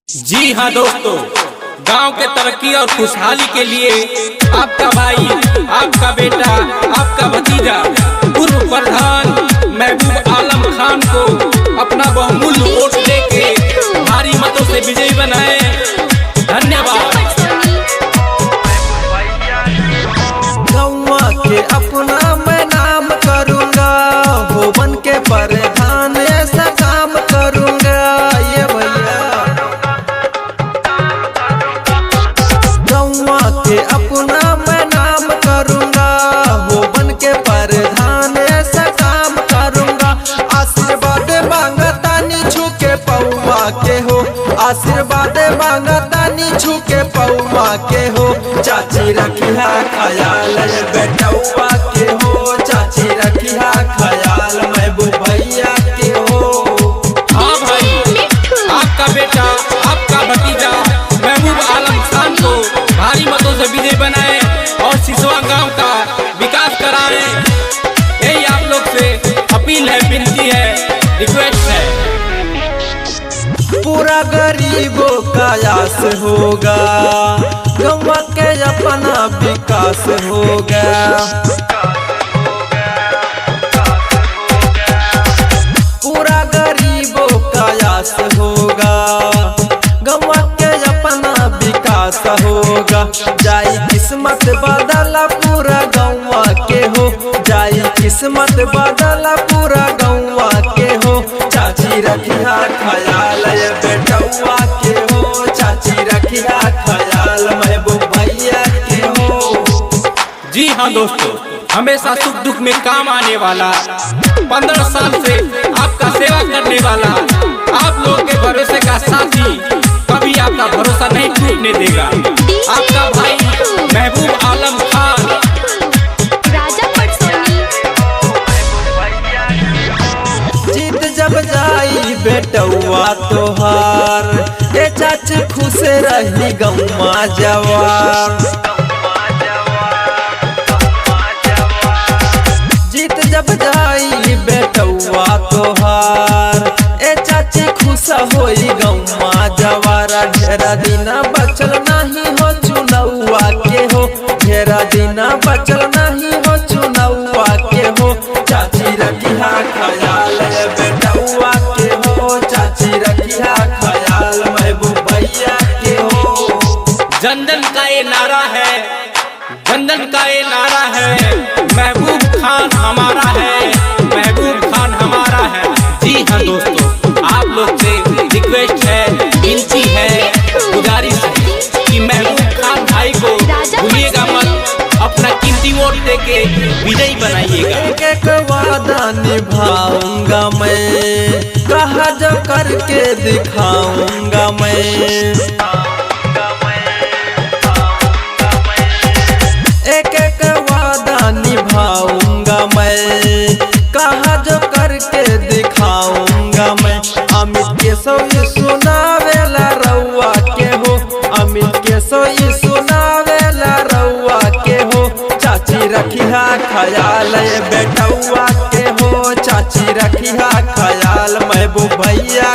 जी हाँ दोस्तों, गांव के तरक्की और खुशहाली के लिए आपका भाई, आपका बेटा, आपका भतीजा पूर्व प्रधान महबूब आलम खान को अपना बहुमूल्य वोट देके भारी मतों से विजयी बनाए। धन्यवाद। गौवा के अपना मैं नाम करूँगा, हो बन के प्रधान ऐसा काम करूँगा। ये भैया गौवा के अपना मैं नाम करूँगा, हो बन के प्रधान ऐसा काम करूँगा। आशीर्वाद मांगता नी छू के पौवा के हो, आशीर्वाद मांगता नी छू के पौवा के हो। चाची रखिया ख्याल बेटौआ के हो, चाची रखिया ख्याल महबूब भैया के हो। हाँ भाई, आपका बेटा, आपका भतीजा महबूब आलम खान को भारी मतों से विजयी बनाए और सिसवा गांव का विकास कराए। यही आप लोग से अपील है, विनती है, रिक्वेस्ट है। पूरा गरीबों का आस होगा, गौवा के अपना विकास होगा। पूरा गरीबों का आस होगा, गौवा के अपना विकास होगा। जाई किस्मत बदला पूरा गौवा के हो, जाई किस्मत बदला पूरा गौवा के हो। चाची रखिया ख्याल बेटौआ के हो, चाची रखिया ख्याल महबूब भैया के हो। जी हाँ दोस्तों, हमेशा सुख दुख में काम आने वाला, 15 साल से आपका सेवा करने वाला, आप लोगों के भरोसे का साथी कभी आपका भरोसा नहीं टूटने देगा। आपका भाई महबूब आलम खान। जीत जब जाई बेटौआ तोहार, ए चाची खुश रही गौवा जवार। जीत जब जाई बेटौआ तोहार, ए चाची खुश होई गौवा जवार। ढेरा दिन बचल नहीं हो चुनौआ के हो, ढेरा दिन बचल नहीं हो चुनौआ के हो। चाची रखिया ख्याल बेटौआ के हो, चाची रखिया ख्याल महबूब भैया के हो। जन जन का ये नारा है, जन जन का ये नारा है, महबूब खान हमारा है, महबूब खान हमारा है। जी हाँ दोस्तों, आप लोग से रिक्वेस्ट है, विनती है, गुजारिश है कि महबूब खान भाई को भूलिएगा मत, अपना कीमती वोट देके विजयी बनाइएगा। एक एक वादा निभाऊंगा मैं, कहा जो करके दिखाऊंगा मैं। एक एक वादा निभाऊंगा मैं, कहा जो करके दिखाऊंगा मैं। अमित के सोई सुनावेला रउआ के हो, अमित के सोई सुनावेला रउआ के हो। चाची रखिया ख्याल बेटौआ के हो, चाची रखिया ख्याल महबूब भैया